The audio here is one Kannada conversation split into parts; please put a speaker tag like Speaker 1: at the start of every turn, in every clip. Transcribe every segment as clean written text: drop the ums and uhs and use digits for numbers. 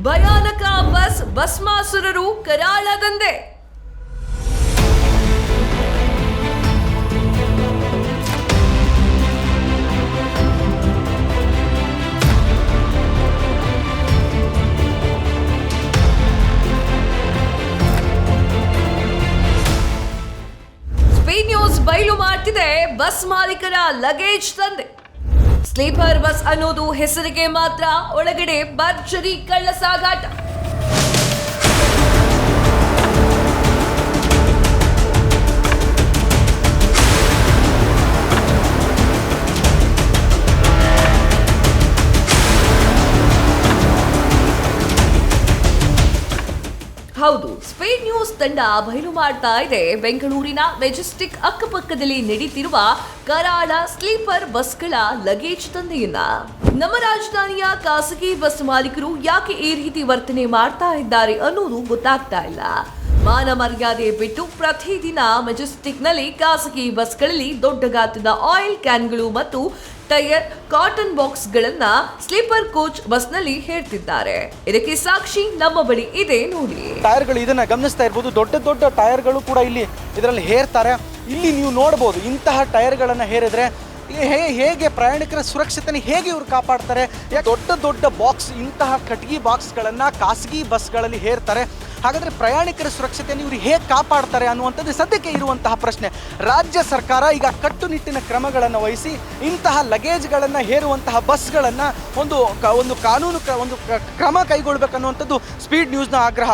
Speaker 1: ಭಯಾನಕ ಭಸ್ಮಾಸುರರು ಕರಾಳ ದಂಧೆ. ಸ್ಪೀಡ್ ನ್ಯೂಸ್ ಬಯಲು ಮಾಡ್ತಿದೆ ಬಸ್ ಮಾಲೀಕರ ಲಗೇಜ್ ದಂಧೆ. ಸ್ಲೀಪರ್ ಬಸ್ ಅನ್ನೋದು ಹೆಸರಿಗೆ ಮಾತ್ರ, ಒಳಗಡೆ ಭರ್ಜರಿ ಕಳ್ಳ ಸಾಗಾಟ. ಹೌದು, ಸ್ಪೀಡ್ ನ್ಯೂಸ್ ತಂಡ ಬಯಲು ಮಾಡ್ತಾ ಇದೆ ಬೆಂಗಳೂರಿನ ಮೆಜೆಸ್ಟಿಕ್ ಅಕ್ಕಪಕ್ಕದಲ್ಲಿ ನಡೀತಿರುವ ಕರಾಳ ಸ್ಲೀಪರ್ ಬಸ್ಗಳ ಲಗೇಜ್ ದಂಧೆಯನ್ನ. ನಮ್ಮ ರಾಜಧಾನಿಯ ಖಾಸಗಿ ಬಸ್ ಮಾಲೀಕರು ಯಾಕೆ ಈ ರೀತಿ ವರ್ತನೆ ಮಾಡ್ತಾ ಇದ್ದಾರೆ ಅನ್ನೋದು ಗೊತ್ತಾಗ್ತಾ ಇಲ್ಲ. ಮಾನ ಮರ್ಯಾದೆ ಬಿಟ್ಟು ಪ್ರತಿದಿನ ಮೆಜೆಸ್ಟಿಕ್ನಲ್ಲಿ ಖಾಸಗಿ ಬಸ್ಗಳಲ್ಲಿ ದೊಡ್ಡ ಗಾತ್ರದ ಆಯಿಲ್ ಕ್ಯಾನ್ಗಳು ಮತ್ತು ಟೈರ್, ಕಾಟನ್ ಬಾಕ್ಸ್ಗಳನ್ನ ಸ್ಲೀಪರ್ ಕೋಚ್ ಬಸ್ನಲ್ಲಿ ಹೇರ್ತಿದ್ದಾರೆ. ಇದಕ್ಕೆ ಸಾಕ್ಷಿ ನಮ್ಮ ಬಳಿ ಇದೆ ನೋಡಿ.
Speaker 2: ಟೈರ್ಗಳು ಇದನ್ನ ಗಮನಿಸ್ತಾ ಇರಬಹುದು. ದೊಡ್ಡ ದೊಡ್ಡ ಟೈರ್ಗಳು ಕೂಡ ಇದರಲ್ಲಿ ಹೇರ್ತಾರೆ. ಇಲ್ಲಿ ನೀವು ನೋಡಬಹುದು, ಇಂತಹ ಟೈರ್ಗಳನ್ನ ಹೇರಿದ್ರೆ ಹೇಗೆ ಪ್ರಯಾಣಿಕರ ಸುರಕ್ಷತೆನ ಹೇಗೆ ಇವರು ಕಾಪಾಡ್ತಾರೆ. ದೊಡ್ಡ ದೊಡ್ಡ ಬಾಕ್ಸ್, ಇಂತಹ ಕಟ್ಗಿ ಬಾಕ್ಸ್ಗಳನ್ನು ಖಾಸಗಿ ಬಸ್ಗಳಲ್ಲಿ ಹೇರ್ತಾರೆ. ಹಾಗಾದರೆ ಪ್ರಯಾಣಿಕರ ಸುರಕ್ಷತೆಯನ್ನು ಇವರು ಹೇಗೆ ಕಾಪಾಡ್ತಾರೆ ಅನ್ನುವಂಥದ್ದು ಸದ್ಯಕ್ಕೆ ಇರುವಂತಹ ಪ್ರಶ್ನೆ. ರಾಜ್ಯ ಸರ್ಕಾರ ಈಗ ಕಟ್ಟುನಿಟ್ಟಿನ ಕ್ರಮಗಳನ್ನು ವಹಿಸಿ ಇಂತಹ ಲಗೇಜ್ಗಳನ್ನು ಹೇರುವಂತಹ ಬಸ್ಗಳನ್ನು ಒಂದು ಕಾನೂನು ಕ್ರಮ ಕೈಗೊಳ್ಳಬೇಕನ್ನುವಂಥದ್ದು ಸ್ಪೀಡ್ ನ್ಯೂಸ್ನ ಆಗ್ರಹ.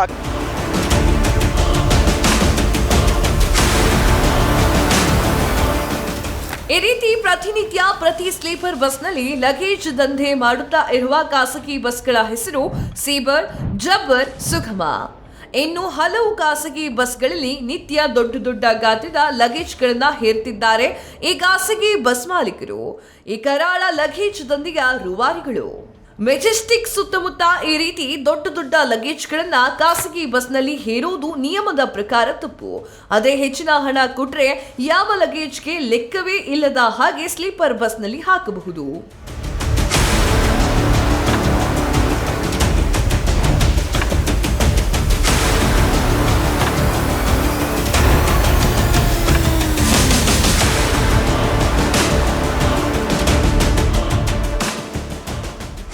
Speaker 1: ಈ ರೀತಿ ಪ್ರತಿನಿತ್ಯ ಪ್ರತಿ ಸ್ಲೀಪರ್ ಬಸ್ನಲ್ಲಿ ಲಗೇಜ್ ದಂಧೆ ಮಾಡುತ್ತಾ ಇರುವ ಖಾಸಗಿ ಬಸ್ಗಳ ಹೆಸರು ಸೀಬರ್, ಜಬ್ಬರ್, ಸುಗಮ. ಇನ್ನು ಹಲವು ಖಾಸಗಿ ಬಸ್ಗಳಲ್ಲಿ ನಿತ್ಯ ದೊಡ್ಡ ದೊಡ್ಡ ಗಾತ್ರದ ಲಗೇಜ್ಗಳನ್ನ ಹೇರ್ತಿದ್ದಾರೆ ಈ ಖಾಸಗಿ ಬಸ್ ಮಾಲೀಕರು. ಈ ಕರಾಳ ಲಗೇಜ್ ದಂಧೆಯ ರೂವಾರಿಗಳು. ಮೆಜೆಸ್ಟಿಕ್ ಸುತ್ತಮುತ್ತ ಈ ರೀತಿ ದೊಡ್ಡ ದೊಡ್ಡ ಲಗೇಜ್ಗಳನ್ನ ಖಾಸಗಿ ಬಸ್ನಲ್ಲಿ ಹೇರೋದು ನಿಯಮದ ಪ್ರಕಾರ ತಪ್ಪು. ಅದೇ ಹೆಚ್ಚಿನ ಹಣ ಕೊಟ್ರೆ ಯಾವ ಲಗೇಜ್ಗೆ ಲೆಕ್ಕವೇ ಇಲ್ಲದ ಹಾಗೆ ಸ್ಲೀಪರ್ ಬಸ್ನಲ್ಲಿ ಹಾಕಬಹುದು.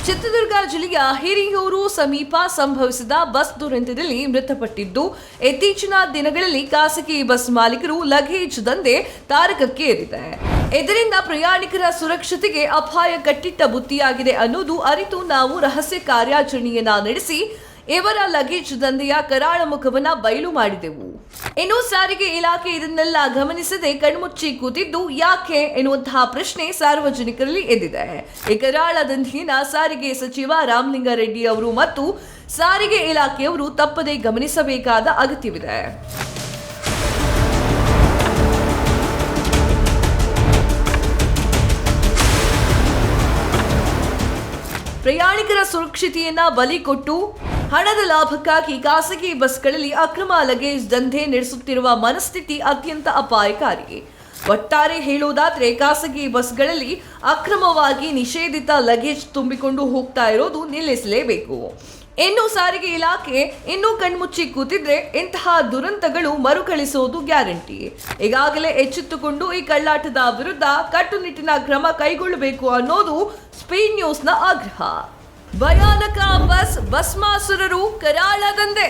Speaker 1: ಚಿತ್ರದುರ್ಗ ಜಿಲ್ಲೆಯ ಹಿರಿಯೂರು ಸಮೀಪ ಸಂಭವಿಸಿದ ಬಸ್ ದುರಂತದಲ್ಲಿ ಮೃತಪಟ್ಟಿದ್ದು, ಇತ್ತೀಚಿನ ದಿನಗಳಲ್ಲಿ ಖಾಸಗಿ ಬಸ್ ಮಾಲೀಕರು ಲಗೇಜ್ ದಂಧೆ ತಾರಕಕ್ಕೆ ಏರಿದೆ. ಇದರಿಂದ ಪ್ರಯಾಣಿಕರ ಸುರಕ್ಷತೆಗೆ ಅಪಾಯ ಕಟ್ಟಿಟ್ಟ ಬುತ್ತಿಯಾಗಿದೆ ಅನ್ನೋದು ಅರಿತು ನಾವು ರಹಸ್ಯ ಕಾರ್ಯಾಚರಣೆಯನ್ನ ನಡೆಸಿ ಇವರ ಲಗೇಜ್ ದಂಧೆಯ ಕರಾಳ ಮುಖವನ್ನ ಬಯಲು ಮಾಡಿದೆವು. ಇನ್ನು ಸಾರಿಗೆ ಇಲಾಖೆ ಇದನ್ನೆಲ್ಲ ಗಮನಿಸದೆ ಕಣ್ಮುಚ್ಚಿ ಕೂತಿದ್ದು ಯಾಕೆ ಎನ್ನುವಂತಹ ಪ್ರಶ್ನೆ ಸಾರ್ವಜನಿಕರಲ್ಲಿ ಎದ್ದಿದೆ. ಈ ಕರಾಳ ದಂಧೆಯನ್ನ ಸಾರಿಗೆ ಸಚಿವ ರಾಮಲಿಂಗಾರೆಡ್ಡಿ ಅವರು ಮತ್ತು ಸಾರಿಗೆ ಇಲಾಖೆಯವರು ತಪ್ಪದೇ ಗಮನಿಸಬೇಕಾದ ಅಗತ್ಯವಿದೆ. ಪ್ರಯಾಣಿಕರ ಸುರಕ್ಷತೆಯನ್ನ ಬಲಿ ಕೊಟ್ಟು ಹಣದ ಲಾಭಕ್ಕಾಗಿ ಖಾಸಗಿ ಬಸ್ಗಳಲ್ಲಿ ಅಕ್ರಮ ಲಗೇಜ್ ದಂಧೆ ನಡೆಸುತ್ತಿರುವ ಮನಸ್ಥಿತಿ ಅತ್ಯಂತ ಅಪಾಯಕಾರಿ. ಒಟ್ಟಾರೆ ಹೇಳುವುದಾದ್ರೆ ಖಾಸಗಿ ಬಸ್ಗಳಲ್ಲಿ ಅಕ್ರಮವಾಗಿ ನಿಷೇಧಿತ ಲಗೇಜ್ ತುಂಬಿಕೊಂಡು ಹೋಗ್ತಾ ಇರೋದು ನಿಲ್ಲಿಸಲೇಬೇಕು. ಇನ್ನು ಸಾರಿಗೆ ಇಲಾಖೆ ಇನ್ನೂ ಕಣ್ಮುಚ್ಚಿ ಕೂತಿದ್ರೆ ಇಂತಹ ದುರಂತಗಳು ಮರುಕಳಿಸುವುದು ಗ್ಯಾರಂಟಿ. ಈಗಾಗಲೇ ಎಚ್ಚೆತ್ತುಕೊಂಡು ಈ ಕಳ್ಳಾಟದ ವಿರುದ್ಧ ಕಟ್ಟುನಿಟ್ಟಿನ ಕ್ರಮ ಕೈಗೊಳ್ಳಬೇಕು ಅನ್ನೋದು ಸ್ಪೀಡ್ ನ್ಯೂಸ್ನ ಆಗ್ರಹ. ಭಯಾನಕ ಭಸ್ಮಾಸುರರು ಕರಾಳ ದಂಧೆ.